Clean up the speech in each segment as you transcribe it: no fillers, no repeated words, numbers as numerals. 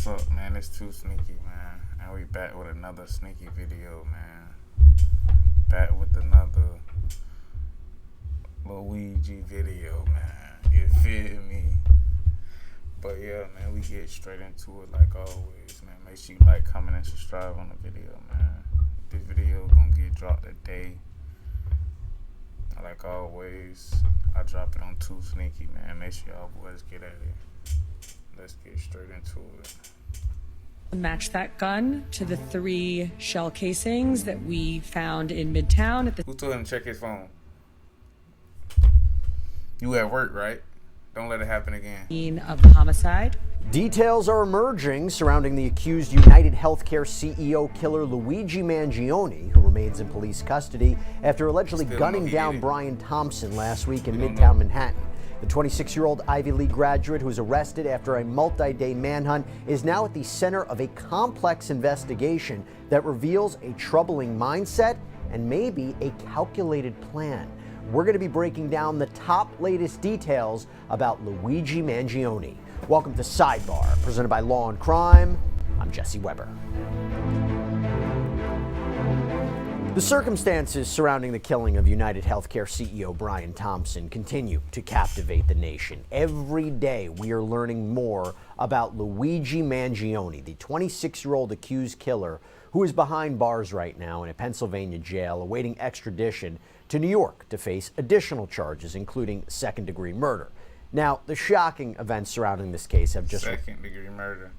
What's up, man? It's 2Sneaky, man. And we back with another sneaky video, man. Back with another Luigi video, man. You feel me? But yeah, man, we get straight into it like always, man. Make sure you like, comment, and subscribe on the video, man. This video gonna get dropped today. Like always, I drop it on 2Sneaky, man. Make sure y'all boys get at it. Let's get straight into it. Match that gun to the 3 shell casings that we found in Midtown at the Who told him to check his phone? You at work, right? Don't let it happen again. scene of the homicide. Details are emerging surrounding the accused United Healthcare CEO killer Luigi Mangione, who remains in police custody after allegedly gunning down Brian Thompson last week in Midtown Manhattan. The 26-year-old Ivy League graduate who was arrested after a multi-day manhunt is now at the center of a complex investigation that reveals a troubling mindset and maybe a calculated plan. We're going to be breaking down the top latest details about Luigi Mangione. Welcome to Sidebar, presented by Law and Crime. I'm Jesse Weber. The circumstances surrounding the killing of United Healthcare CEO Brian Thompson continue to captivate the nation. Every day we are learning more about Luigi Mangione, the 26-year-old accused killer who is behind bars right now in a Pennsylvania jail awaiting extradition to New York to face additional charges, including second-degree murder. Now, the shocking events surrounding this case have just... Second-degree murder.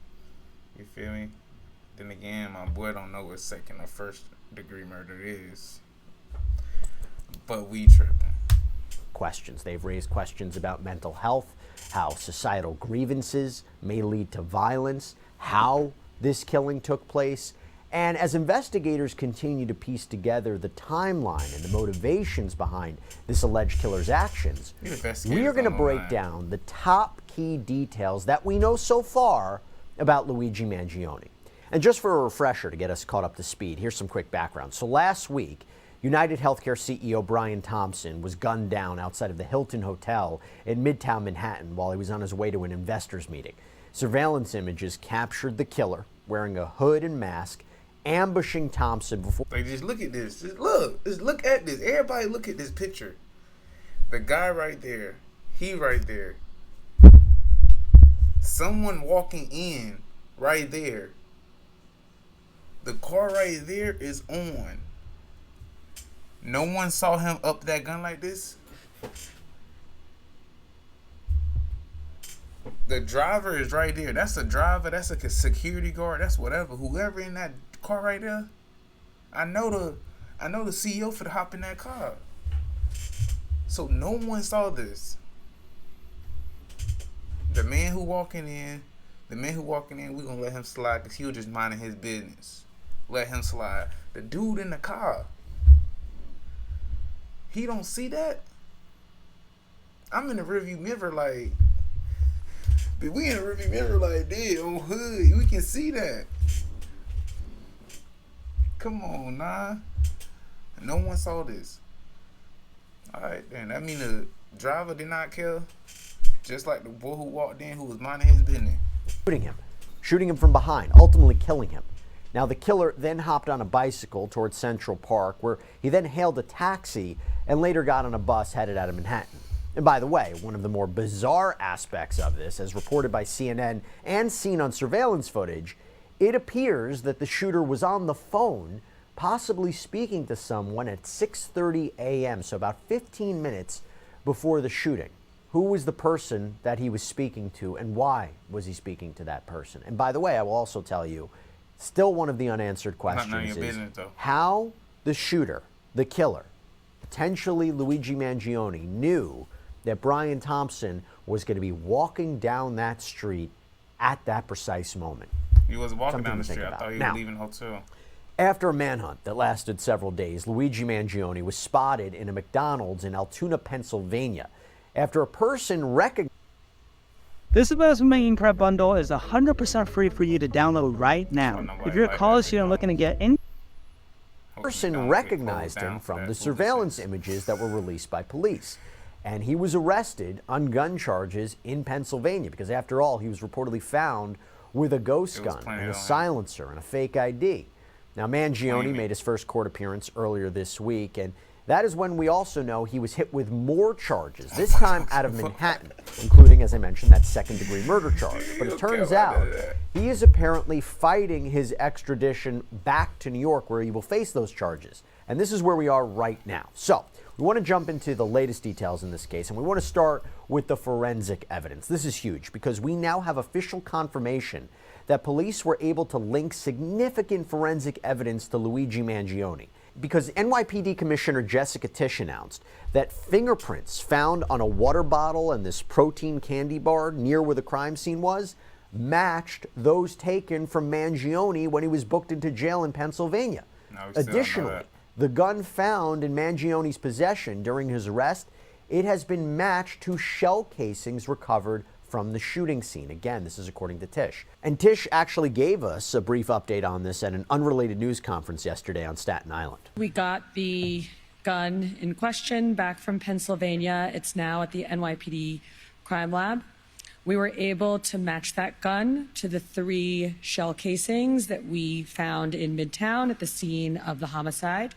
You feel me? Then again, my boy don't know what second or first-degree murder is. But we tripping. Questions. They've raised questions about mental health, how societal grievances may lead to violence, how this killing took place. And as investigators continue to piece together the timeline and the motivations behind this alleged killer's actions, we are going to break down the top key details that we know so far about Luigi Mangione. And just for a refresher to get us caught up to speed, here's some quick background. So last week, United Healthcare CEO Brian Thompson was gunned down outside of the Hilton Hotel in Midtown Manhattan while he was on his way to an investors meeting. Surveillance images captured the killer wearing a hood and mask, ambushing Thompson before... Like, just look at this. Just look at this. Everybody look at this picture. The guy right there. He right there. Someone walking in right there. The car right there is on. No one saw him up that gun like this. The driver is right there. That's a driver. That's a security guard. That's whatever. Whoever in that car right there, I know the CEO for to hop in that car. So no one saw this. The man who walking in, we gonna let him slide because he was just minding his business. Let him slide. The dude in the car, he don't see that. I'm in the rearview mirror like, but we in the rearview mirror like, damn, on hood, we can see that. Come on, nah. No one saw this. Alright, then that mean the driver did not kill, just like the boy who walked in who was minding his business. Shooting him from behind, ultimately killing him. Now, the killer then hopped on a bicycle towards Central Park, where he then hailed a taxi and later got on a bus headed out of Manhattan. And by the way, one of the more bizarre aspects of this, as reported by CNN and seen on surveillance footage, it appears that the shooter was on the phone, possibly speaking to someone at 6:30 a.m., so about 15 minutes before the shooting. Who was the person that he was speaking to, and why was he speaking to that person? And by the way, I will also tell you, still one of the unanswered questions is how the shooter, the killer, potentially Luigi Mangione, knew that Brian Thompson was going to be walking down that street at that precise moment. He was walking down the street. I thought he was leaving the hotel. After a manhunt that lasted several days, Luigi Mangione was spotted in a McDonald's in Altoona, Pennsylvania, after a person recognized... This investment in prep bundle is 100% free for you to download right now. If you're a college student looking to get in... person recognized him from the surveillance images that were released by police. And he was arrested on gun charges in Pennsylvania because, after all, he was reportedly found with a ghost gun and a silencer and a fake ID. Now, Mangione made his first court appearance earlier this week, and that is when we also know he was hit with more charges, this time out of Manhattan, including, as I mentioned, that second-degree murder charge. But it turns out he is apparently fighting his extradition back to New York, where he will face those charges. And this is where we are right now. So we want to jump into the latest details in this case, and we want to start with the forensic evidence. This is huge because we now have official confirmation that police were able to link significant forensic evidence to Luigi Mangione. Because NYPD Commissioner Jessica Tisch announced that fingerprints found on a water bottle and this protein candy bar near where the crime scene was matched those taken from Mangione when he was booked into jail in Pennsylvania. Additionally, the gun found in Mangione's possession during his arrest, it has been matched to shell casings recovered from the shooting scene. Again, this is according to Tisch. And Tisch actually gave us a brief update on this at an unrelated news conference yesterday on Staten Island. We got the gun in question back from Pennsylvania. It's now at the NYPD crime lab. We were able to match that gun to the 3 shell casings that we found in Midtown at the scene of the homicide.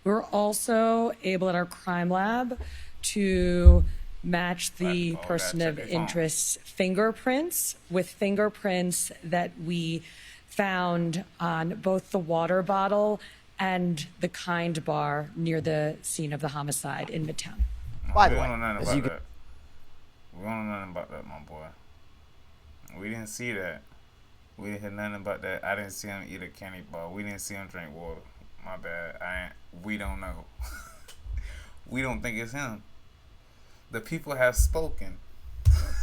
We were also able at our crime lab to match the person of interest's fingerprints with fingerprints that we found on both the water bottle and the kind bar near the scene of the homicide in Midtown. By the way, we don't know nothing about that, my boy. We didn't see that. We didn't hear nothing about that. I didn't see him eat a candy bar. We didn't see him drink water. My bad. We don't know. We don't think it's him. The people have spoken.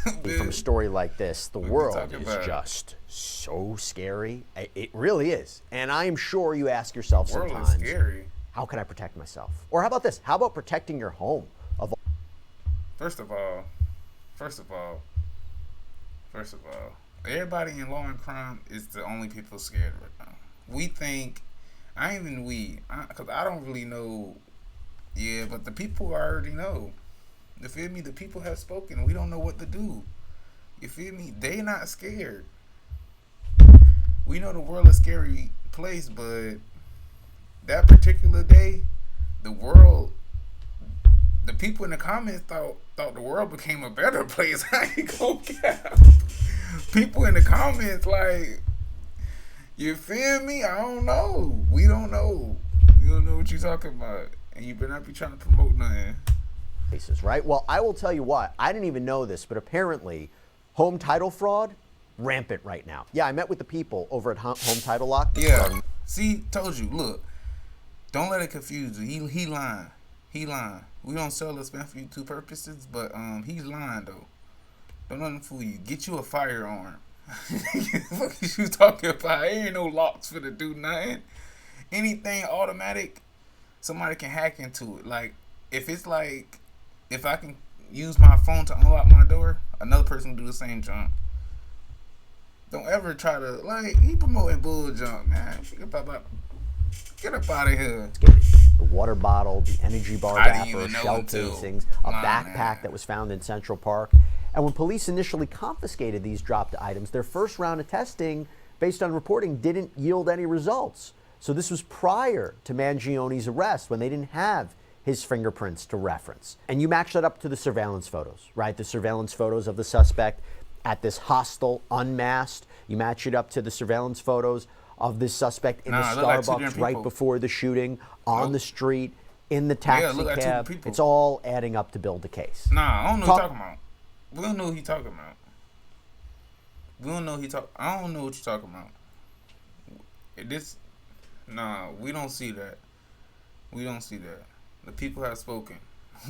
From a story like this, the world is just so scary. It really is. And I am sure you ask yourself sometimes, the world is scary. How can I protect myself? Or how about this? How about protecting your home? First of all, everybody in law and crime is the only people scared right now. We think, because I don't really know, but the people already know. You feel me? The people have spoken. We don't know what to do. You feel me? They not scared. We know the world is a scary place, but that particular day, the people in the comments thought the world became a better place. I ain't gonna cap. People in the comments like, you feel me? I don't know. We don't know. We don't know what you're talking about. And you better not be trying to promote nothing. Cases, right? Well, I will tell you what, I didn't even know this, but apparently home title fraud, rampant right now. Yeah, I met with the people over at Home Title Lock. Yeah. See, told you, look, don't let it confuse you. He lying. He lying. We don't sell this man for you 2 purposes, but he's lying though. Don't let him fool you. Get you a firearm. What is you talking about? Ain't no locks for to do nothing. Anything automatic, somebody can hack into it. Like, if I can use my phone to unlock my door, another person will do the same jump. Don't ever try to, he promoting bull jump, man. Get up out of here. The water bottle, the energy bar wrapper, shell casings, a backpack that was found in Central Park. And when police initially confiscated these dropped items, their first round of testing, based on reporting, didn't yield any results. So this was prior to Mangione's arrest, when they didn't have his fingerprints to reference. And you match that up to the surveillance photos, right? The surveillance photos of the suspect at this hostel, unmasked. You match it up to the surveillance photos of this suspect in the Starbucks right before the shooting, on the street, in the taxi cab. It's all adding up to build a case. I don't know what you're talking about. We don't know what he's talking about. I don't know what you're talking about. We don't see that. We don't see that. The people have spoken.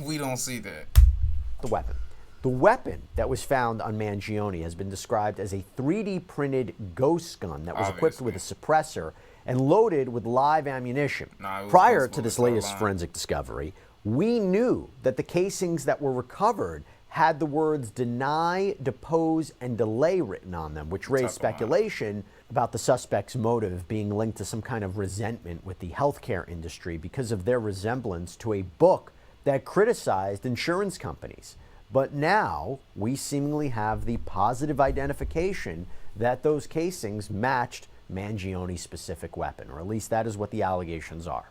We don't see that. The weapon. The weapon that was found on Mangione has been described as a 3D printed ghost gun that was equipped with a suppressor and loaded with live ammunition. Prior to this latest forensic discovery, we knew that the casings that were recovered had the words deny, depose, and delay written on them, which raised speculation about the suspect's motive being linked to some kind of resentment with the healthcare industry because of their resemblance to a book that criticized insurance companies. But now we seemingly have the positive identification that those casings matched Mangione's specific weapon, or at least that is what the allegations are.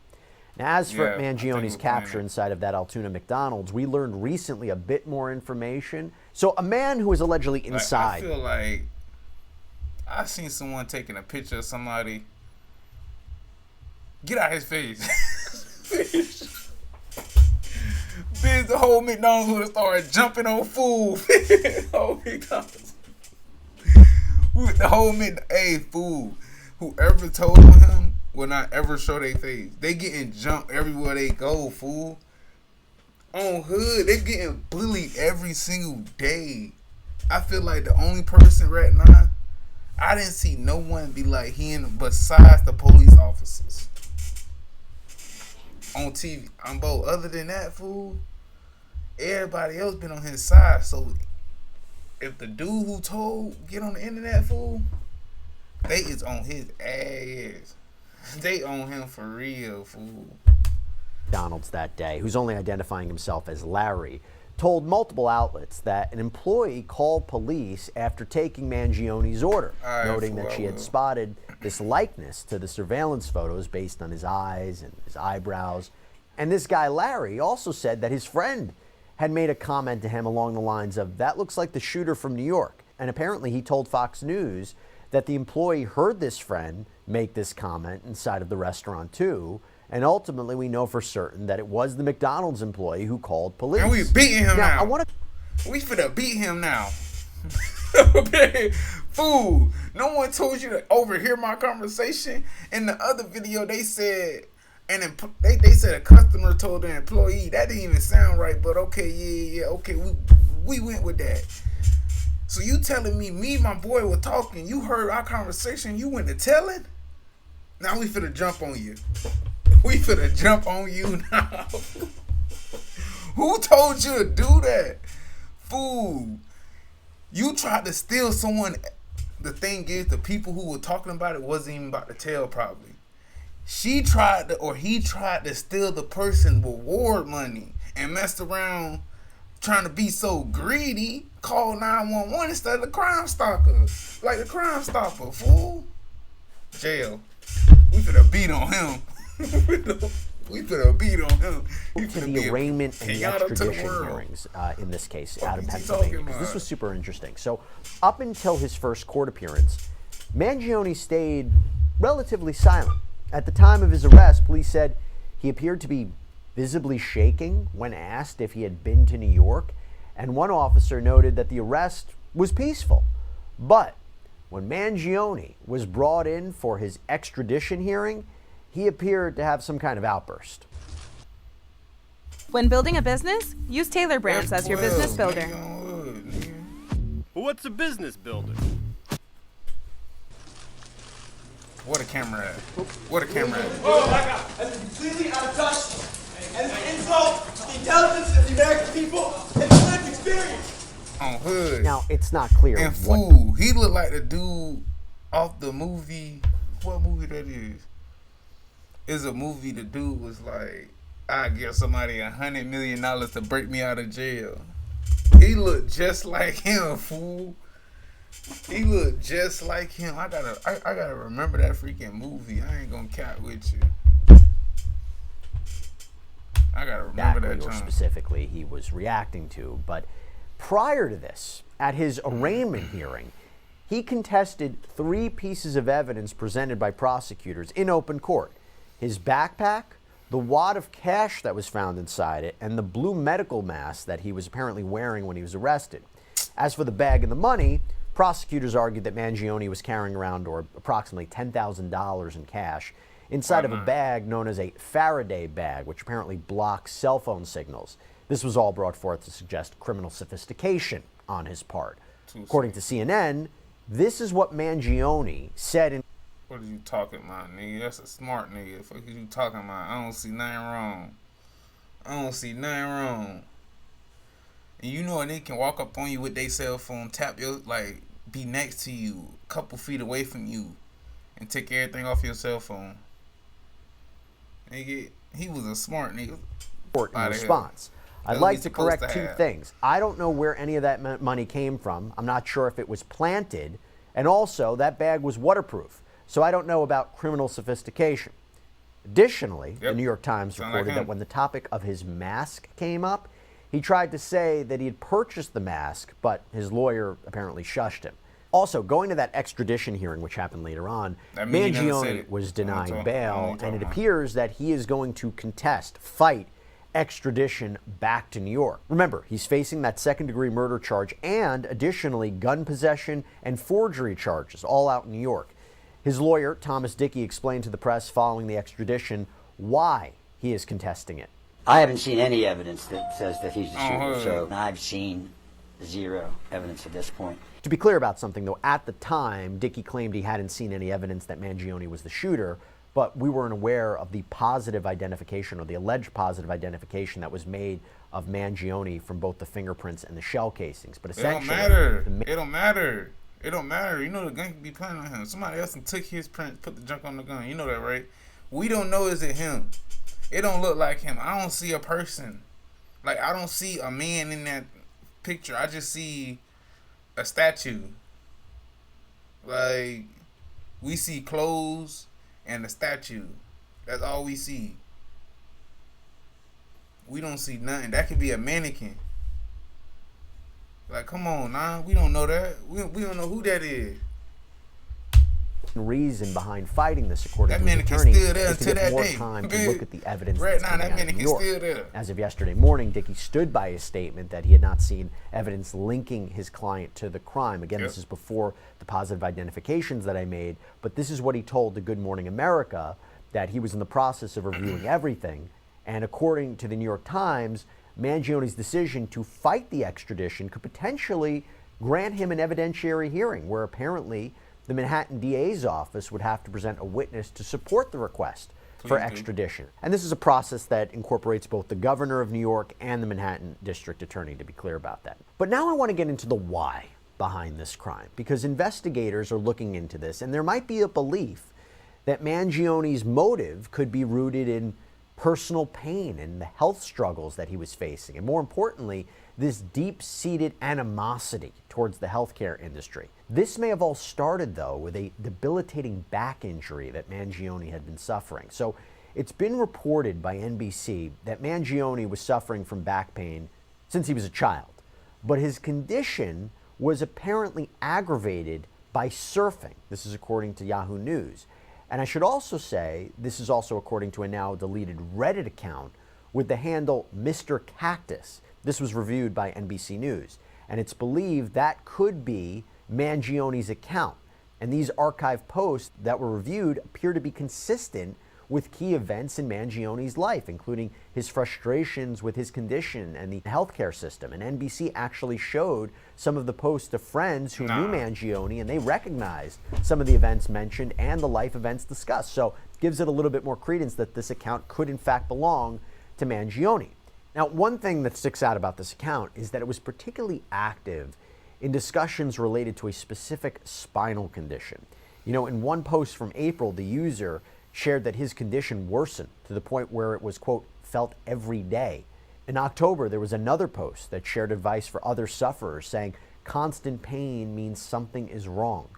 Now, as for Mangione's capture inside of that Altoona McDonald's, we learned recently a bit more information. So a man who was allegedly inside. I feel like I seen someone taking a picture of somebody. Get out his face. Bitch, the whole McDonald's would have started jumping on food. Whole McDonald's. The whole hey, fool. Whoever told him will not ever show their face. They getting jumped everywhere they go, fool. On hood, they getting bullied every single day. I feel like the only person right now, I didn't see no one be like him besides the police officers on TV. I'm both. Other than that, fool, everybody else been on his side. So if the dude who told get on the internet, fool, they is on his ass. They on him for real, fool. McDonald's that day, who's only identifying himself as Larry, told multiple outlets that an employee called police after taking Mangione's order, noting that she had spotted this likeness to the surveillance photos based on his eyes and his eyebrows. And this guy, Larry, also said that his friend had made a comment to him along the lines of, "That looks like the shooter from New York." And apparently he told Fox News that the employee heard this friend make this comment inside of the restaurant too. And ultimately, we know for certain that it was the McDonald's employee who called police. And we beating him now. We finna beat him now. Fool, no one told you to overhear my conversation. In the other video, they said, they said a customer told the employee. That didn't even sound right, but okay, yeah, okay, we went with that. So you telling me and my boy were talking, you heard our conversation, you went to tell it? Now we finna jump on you. We finna jump on you now. Who told you to do that? Fool. You tried to steal someone. The thing is, the people who were talking about it wasn't even about to tell probably. He tried to steal the person reward money and messed around trying to be so greedy, call 911 instead of the Crime Stopper. Like the Crime Stopper, fool. Jail. We finna beat on him. We finna beat on him. To the arraignment and the extradition hearings in this case out of Pennsylvania, because this was super interesting. So up until his first court appearance, Mangione stayed relatively silent. At the time of his arrest, police said he appeared to be visibly shaking when asked if he had been to New York, and one officer noted that the arrest was peaceful. But when Mangione was brought in for his extradition hearing, he appeared to have some kind of outburst. When building a business, use Taylor Brands as your business builder. What's a business builder? What a camera at? What a camera at? Oh my God! That's completely out of touch and an insult to the intelligence of the American people and the lived experience. On hood. Now, it's not clear. And fool, he looked like the dude off the movie. What movie that is? It's a movie the dude was like, I give somebody $100 million to break me out of jail. He looked just like him, fool. He looked just like him. I gotta remember that freaking movie. I ain't gonna cap with you. I gotta remember that or time. Specifically he was reacting to. But prior to this, at his arraignment hearing, he contested 3 pieces of evidence presented by prosecutors in open court. His backpack, the wad of cash that was found inside it, and the blue medical mask that he was apparently wearing when he was arrested. As for the bag and the money, prosecutors argued that Mangione was carrying around approximately $10,000 in cash inside of a bag known as a Faraday bag, which apparently blocks cell phone signals. This was all brought forth to suggest criminal sophistication on his part. According to CNN, this is what Mangione said in... What are you talking about, nigga? That's a smart nigga. Fuck is you talking about? I don't see nothing wrong. I don't see nothing wrong. And you know a nigga can walk up on you with their cell phone, tap your, like, be next to you, a couple feet away from you, and take everything off your cell phone. Nigga, he was a smart nigga. In response. I'd like to correct two things. I don't know where any of that money came from. I'm not sure if it was planted. And also, that bag was waterproof. So I don't know about criminal sophistication. Additionally, the New York Times reported that when the topic of his mask came up, he tried to say that he had purchased the mask, but his lawyer apparently shushed him. Also, going to that extradition hearing, which happened later on, Mangione was denied bail, and it appears that he is going to fight extradition back to New York. Remember, he's facing that second-degree murder charge and, additionally, gun possession and forgery charges, all out in New York. His lawyer, Thomas Dickey, explained to the press following the extradition why he is contesting it. I haven't seen any evidence that says that he's the shooter, so I've seen zero evidence at this point. To be clear about something, though, at the time, Dickey claimed he hadn't seen any evidence that Mangione was the shooter, but we weren't aware of the positive identification or the alleged positive identification that was made of Mangione from both the fingerprints and the shell casings. But essentially, it don't matter. It don't matter. You know the gun can be planted on him. Somebody else took his print, put the junk on the gun. You know that, right? We don't know is it him. It don't look like him. I don't see a person. Like, I don't see a man in that picture. I just see a statue. Like, we see clothes and a statue. That's all we see. We don't see nothing. That could be a mannequin. Like, come on, nah. We don't know that. We don't know who that is. Reason behind fighting this, according that to his attorney, still there is to get more day. time to look at the evidence right that's now, coming that out of New York. still there. As of yesterday morning, Dickey stood by his statement that he had not seen evidence linking his client to the crime. Again, this is before the positive identifications that I made, but this is what he told to Good Morning America, that he was in the process of reviewing everything. And according to the New York Times, Mangione's decision to fight the extradition could potentially grant him an evidentiary hearing, where apparently the Manhattan DA's office would have to present a witness to support the request for extradition. And this is a process that incorporates both the governor of New York and the Manhattan district attorney, to be clear about that. But now I want to get into the why behind this crime, because investigators are looking into this, and there might be a belief that Mangione's motive could be rooted in personal pain and the health struggles that he was facing, and more importantly, this deep-seated animosity towards the healthcare industry. This may have all started, though, with a debilitating back injury that Mangione had been suffering. So it's been reported by NBC that Mangione was suffering from back pain since he was a child, but his condition was apparently aggravated by surfing. This is according to Yahoo News. And I should also say, this is also according to a now deleted Reddit account with the handle Mr. Cactus. This was reviewed by NBC News, and it's believed that could be Mangione's account. And these archive posts that were reviewed appear to be consistent with key events in Mangione's life, including his frustrations with his condition and the healthcare system. And NBC actually showed some of the posts to friends who knew Mangione, and they recognized some of the events mentioned and the life events discussed. So it gives it a little bit more credence that this account could in fact belong to Mangione. Now, one thing that sticks out about this account is that it was particularly active in discussions related to a specific spinal condition. You know, in one post from April, the user shared that his condition worsened to the point where it was, quote, felt every day. In October, there was another post that shared advice for other sufferers, saying constant pain means something is wrong.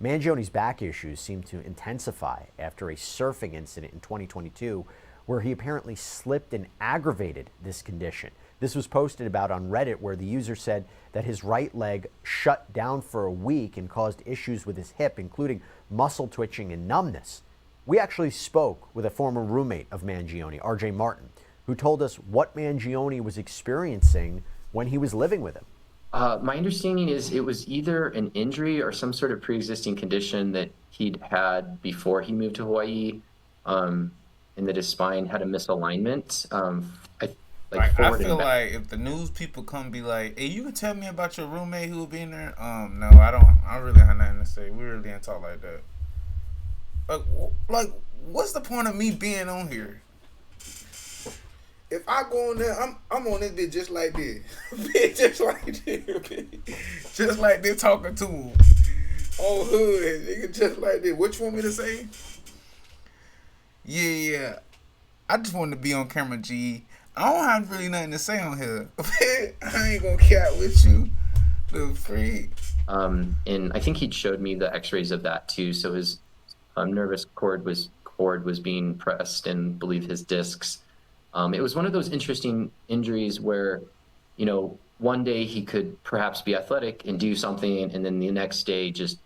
Mangione's back issues seemed to intensify after a surfing incident in 2022, where he apparently slipped and aggravated this condition. This was posted about on Reddit, where the user said that his right leg shut down for a week and caused issues with his hip, including muscle twitching and numbness. We actually spoke with a former roommate of Mangione, RJ Martin, who told us what Mangione was experiencing when he was living with him. My understanding is it was either an injury or some sort of pre-existing condition that he'd had before he moved to Hawaii, and that his spine had a misalignment. I feel like if the news people come be like, hey, you can tell me about your roommate who would be in there? No, I don't. I really have nothing to say. We really ain't talk like that. Like, what's the point of me being on here? If I go on there, I'm on this bitch just like this. Bitch, just like this. Bitch. Just like this, talking to him. On hood, nigga, just like this. What you want me to say? Yeah. I just wanted to be on camera, G. I don't have really nothing to say on here. I ain't gonna cat with you. The freak. And I think he'd showed me the x-rays of that too. So his nervous cord was being pressed, and I believe his discs. It was one of those interesting injuries where, you know, one day he could perhaps be athletic and do something, and then the next day just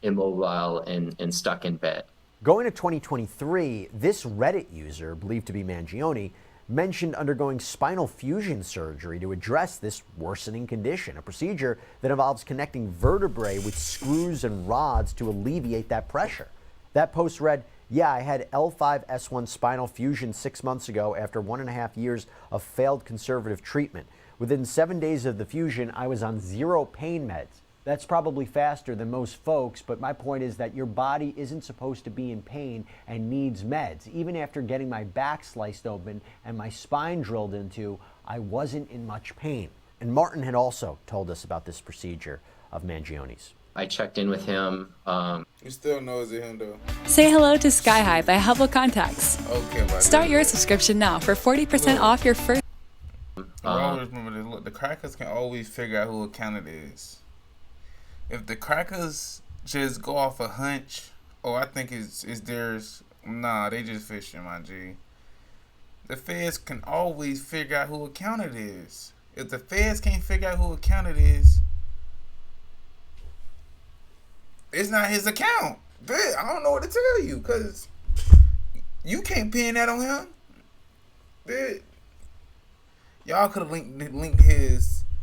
immobile and stuck in bed. Going to 2023, this Reddit user, believed to be Mangione, mentioned undergoing spinal fusion surgery to address this worsening condition, a procedure that involves connecting vertebrae with screws and rods to alleviate that pressure. That post read, "Yeah, I had L5-S1 spinal fusion 6 months ago after 1.5 years of failed conservative treatment. Within 7 days of the fusion, I was on 0 pain meds. That's probably faster than most folks, but my point is that your body isn't supposed to be in pain and needs meds. Even after getting my back sliced open and my spine drilled into, I wasn't in much pain." And Martin had also told us about this procedure of Mangione's. I checked in with him. You still know it's him though. Say hello to Sky High by Hubble Contacts. Okay, Start your subscription now for 40% off your first. I always remember this. Look, the crackers can always figure out who account it is. If the crackers just go off a hunch, oh, I think it's theirs. Nah, they just fishing, my G. The feds can always figure out who account it is. If the feds can't figure out who account it is, it's not his account. I don't know what to tell you, because you can't pin that on him. Y'all could have linked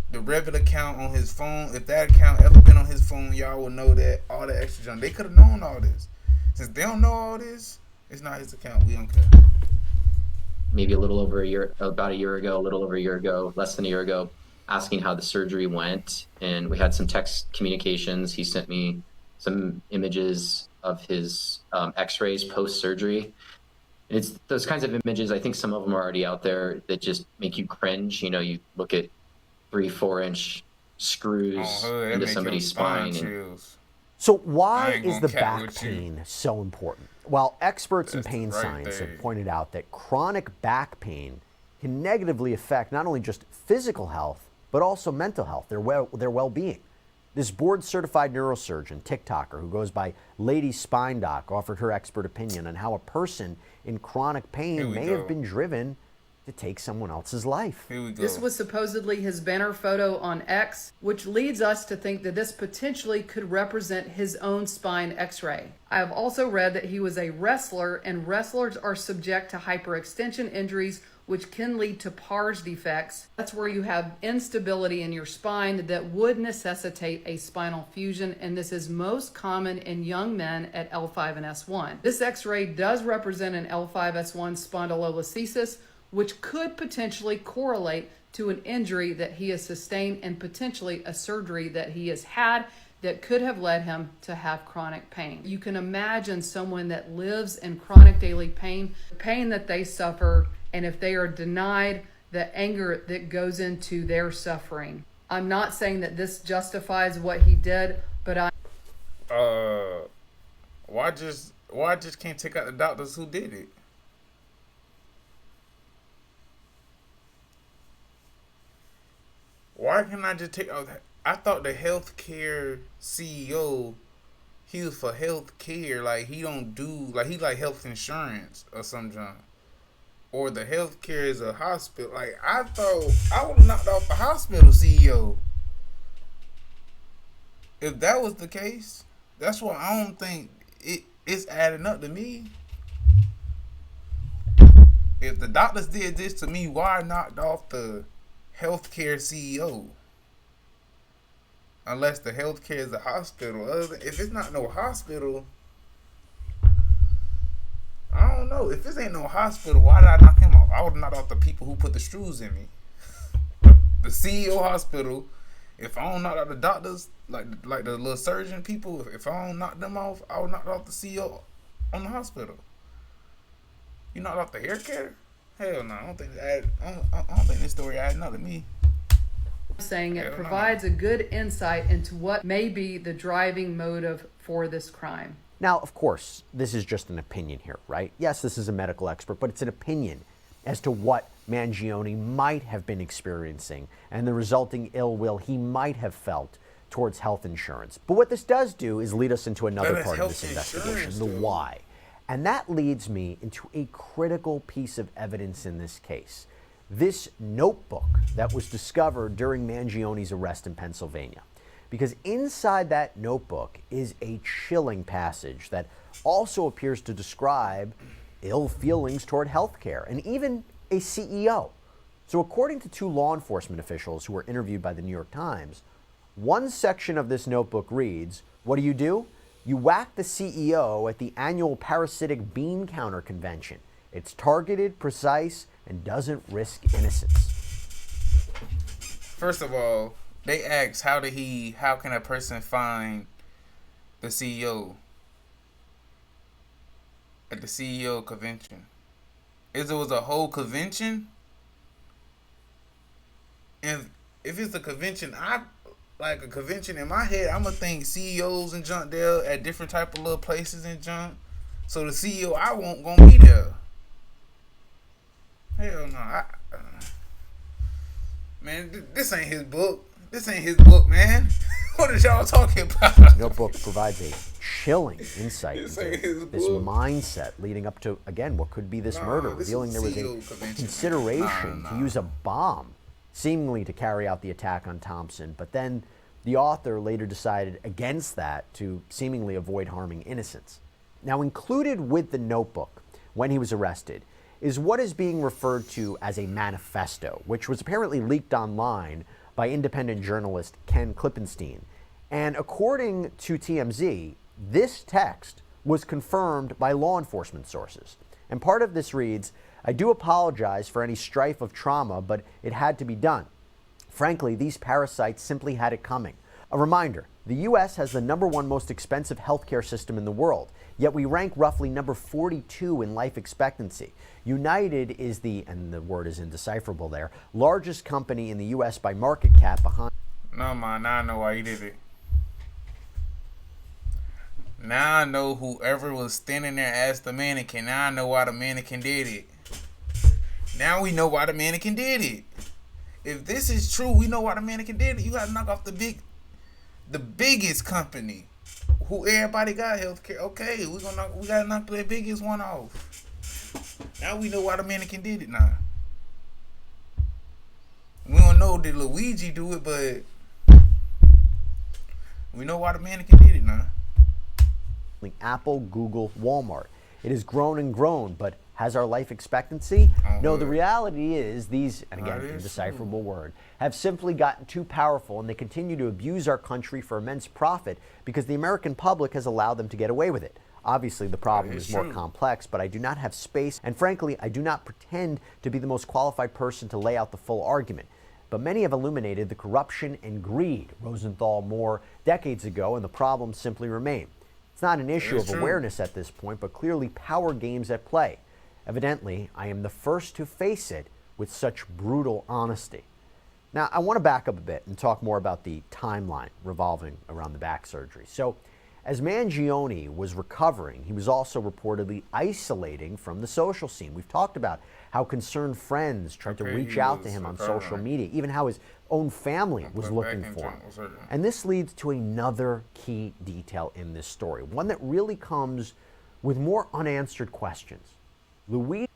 the Revit account on his phone. If that account ever been on his phone, y'all would know that all the extra junk. They could have known all this. Since they don't know all this, it's not his account. We don't care. Maybe a little over a year, about a year ago, less than a year ago, asking how the surgery went. And we had some text communications. He sent me some images of his x-rays post-surgery. And it's those kinds of images, I think some of them are already out there, that just make you cringe. You know, you look at 3-4 inch screws into somebody's spine. So why is the back pain so important? Well, experts in pain science have pointed out that chronic back pain can negatively affect not only just physical health, but also mental health, their well-being. This board-certified neurosurgeon, TikToker, who goes by Lady Spine Doc, offered her expert opinion on how a person in chronic pain may have been driven to take someone else's life. This was supposedly his banner photo on X, which leads us to think that this potentially could represent his own spine x-ray. I have also read that he was a wrestler, and wrestlers are subject to hyperextension injuries, which can lead to pars defects. That's where you have instability in your spine that would necessitate a spinal fusion, and this is most common in young men at L5 and S1. This x-ray does represent an L5-S1 spondylolisthesis, which could potentially correlate to an injury that he has sustained and potentially a surgery that he has had that could have led him to have chronic pain. You can imagine someone that lives in chronic daily pain, the pain that they suffer, and if they are denied the anger that goes into their suffering. I'm not saying that this justifies what he did, but why just can't take out the doctors who did it? Why can't I just take out? I thought the healthcare CEO, he was for healthcare. Like he don't do he like health insurance or something. Or the healthcare is a hospital. Like I thought I would have knocked off the hospital CEO. If that was the case, that's why I don't think it's adding up to me. If the doctors did this to me, why knocked off the healthcare CEO? Unless the healthcare is a hospital. If it's not no hospital, I don't know. If this ain't no hospital, why did I knock him off? I would have knocked off the people who put the screws in me. The CEO hospital. If I don't knock out the doctors, like the little surgeon people, if I don't knock them off, I would knock off the CEO on the hospital. You knocked off the hair care? Hell no, I don't think this story adding up to me. Saying it provides a good insight into what may be the driving motive for this crime. Now, of course, this is just an opinion here, right? Yes, this is a medical expert, but it's an opinion. as to what Mangione might have been experiencing and the resulting ill will he might have felt towards health insurance. But what this does do is lead us into another part of this investigation, the why. And that leads me into a critical piece of evidence in this case. This notebook that was discovered during Mangione's arrest in Pennsylvania. Because inside that notebook is a chilling passage that also appears to describe ill feelings toward healthcare and even a CEO. So according to two law enforcement officials who were interviewed by the New York Times, one section of this notebook reads, what do? You whack the CEO at the annual parasitic bean counter convention. It's targeted, precise, and doesn't risk innocence. First of all, they asked how can a person find the CEO at the CEO convention? If it was a whole convention, and if it's a convention, like a convention in my head, I'm gonna think CEOs and junk there at different type of little places and junk. So the CEO I want gonna be there. Hell no, man, this ain't his book. This ain't his book, man. What is y'all talking about? Notebook provides a chilling insight into this mindset leading up to, again, what could be this murder, revealing there was a consideration to use a bomb, seemingly to carry out the attack on Thompson. But then the author later decided against that to seemingly avoid harming innocents. Now, included with the notebook when he was arrested is what is being referred to as a manifesto, which was apparently leaked online by independent journalist Ken Klippenstein. And according to TMZ, this text was confirmed by law enforcement sources. And part of this reads, I do apologize for any strife of trauma, but it had to be done. Frankly, these parasites simply had it coming. A reminder, the U.S. has the #1 most expensive healthcare system in the world, yet we rank roughly number 42 in life expectancy. United is the, and the word is indecipherable there, largest company in the U.S. by market cap behind... No, man, now I know why you did it. Now I know whoever was standing there as the mannequin. Now I know why the mannequin did it. Now we know why the mannequin did it. If this is true, we know why the mannequin did it. You gotta knock off the biggest company, who everybody got healthcare. Okay, we gotta knock the biggest one off. Now we know why the mannequin did it. Now we don't know did Luigi do it, but we know why the mannequin did it now. Apple, Google, Walmart. It has grown and grown, but has our life expectancy? No, the reality is these, and again, indecipherable word, have simply gotten too powerful, and they continue to abuse our country for immense profit because the American public has allowed them to get away with it. Obviously, the problem is more complex, but I do not have space, and frankly, I do not pretend to be the most qualified person to lay out the full argument. But many have illuminated the corruption and greed, Rosenthal more decades ago, and the problems simply remain. It's not an issue of awareness at this point, but clearly power games at play. Evidently, I am the first to face it with such brutal honesty. Now, I want to back up a bit and talk more about the timeline revolving around the back surgery. So, as Mangione was recovering, he was also reportedly isolating from the social scene. We've talked about how concerned friends tried to reach out to him on social media, even how his own family was looking for him. And this leads to another key detail in this story, one that really comes with more unanswered questions. Luigi.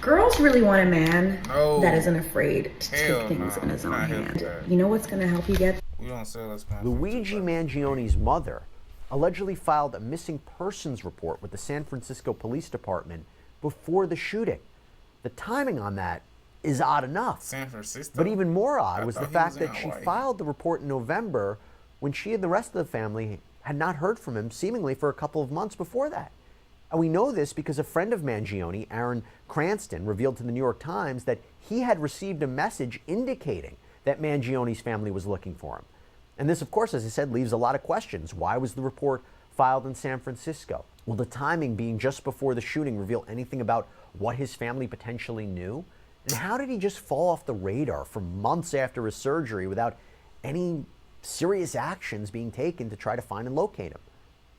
Girls really want a man that isn't afraid to take things in his own hand. You know what's going to help you get? Luigi Mangione's mother allegedly filed a missing persons report with the San Francisco Police Department before the shooting. The timing on that is odd enough. San Francisco? But even more odd was the fact that she filed the report in November when she and the rest of the family had not heard from him seemingly for a couple of months before that. And we know this because a friend of Mangione, Aaron Cranston, revealed to the New York Times that he had received a message indicating that Mangione's family was looking for him. And this, of course, as I said, leaves a lot of questions. Why was the report filed in San Francisco? Will the timing being just before the shooting reveal anything about what his family potentially knew? And how did he just fall off the radar for months after his surgery without any serious actions being taken to try to find and locate him?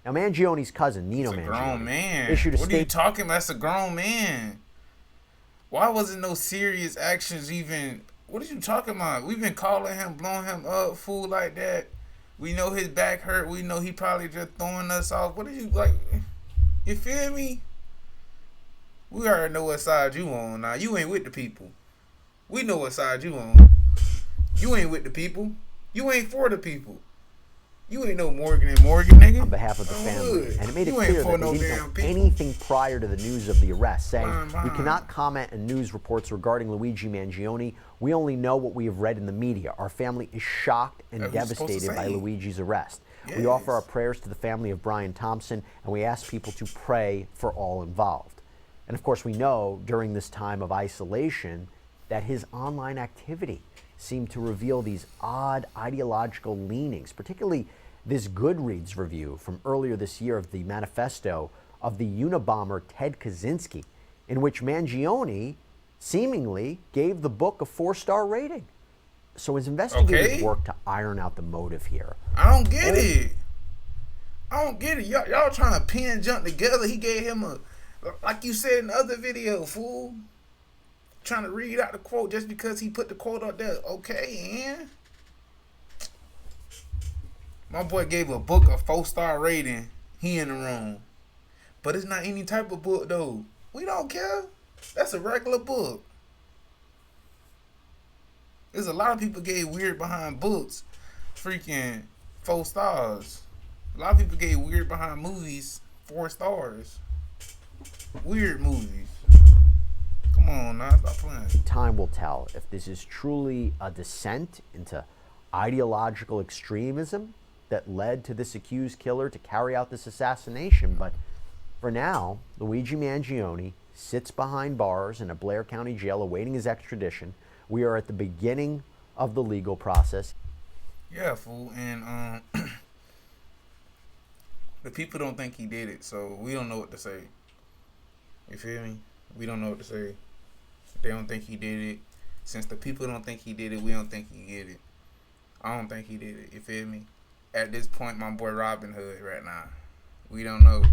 Now, Mangione's cousin, Nino Mangione, grown man. issued a What are you statement. talking about? That's a grown man. Why wasn't no serious actions even? What are you talking about? We've been calling him, blowing him up, fool like that. We know his back hurt. We know he probably just throwing us off. What are you like? You feel me? We already know what side you on now. You ain't with the people. We know what side you on. You ain't with the people. You ain't for the people. You ain't no Morgan and Morgan, nigga. On behalf of the family, and it made it clear that they didn't know anything prior to the news of the arrest, saying, "We cannot comment on news reports regarding Luigi Mangione. We only know what we have read in the media. Our family is shocked and devastated by Luigi's arrest. Yes. We offer our prayers to the family of Brian Thompson, and we ask people to pray for all involved." And of course, we know during this time of isolation that his online activity seemed to reveal these odd ideological leanings, particularly this Goodreads review from earlier this year of the manifesto of the Unabomber Ted Kaczynski, in which Mangione seemingly gave the book a 4-star rating. So his investigators worked to iron out the motive here. I don't get it. I don't get it. Y'all trying to pin jump together. He gave him a, like you said in the other video, fool. Trying to read out the quote just because he put the quote up there. Okay, and my boy gave a book a 4-star rating. He in the wrong. But it's not any type of book though. We don't care. That's a regular book. There's a lot of people gave Weird Behind books freaking 4 stars. A lot of people gave Weird Behind movies 4 stars. Weird movies. Come on now, stop playing. Time will tell if this is truly a descent into ideological extremism that led to this accused killer to carry out this assassination. But for now, Luigi Mangione sits behind bars in a Blair County jail awaiting his extradition. We are at the beginning of the legal process. Yeah, fool. And the people don't think he did it, so we don't know what to say. You feel me? We don't know what to say. They don't think he did it. Since the people don't think he did it, we don't think he did it. I don't think he did it. You feel me? At this point, my boy Robin Hood right now. We don't know.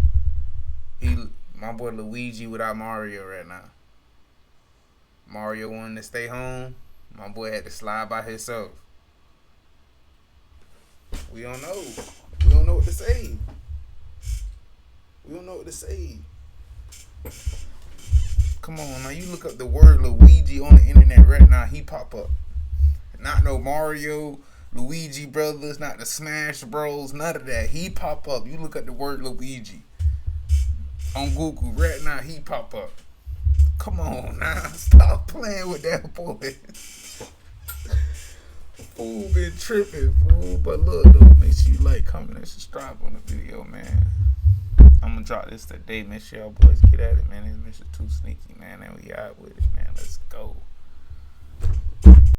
My boy Luigi without Mario right now. Mario wanted to stay home. My boy had to slide by himself. We don't know. We don't know what to say. We don't know what to say. Come on now, you look up the word Luigi on the internet right now, he pop up. Not no Mario, Luigi Brothers, not the Smash Bros, none of that. He pop up. You look at the word Luigi on Google right now, he pop up. Come on now, stop playing with that boy. Fool been tripping, fool. But look though, make sure you like, comment, and subscribe on the video, man. I'm gonna drop this today. Make sure y'all boys get at it, man. It's Mr. 2Sneaky, man, and we out with it, man. Let's go.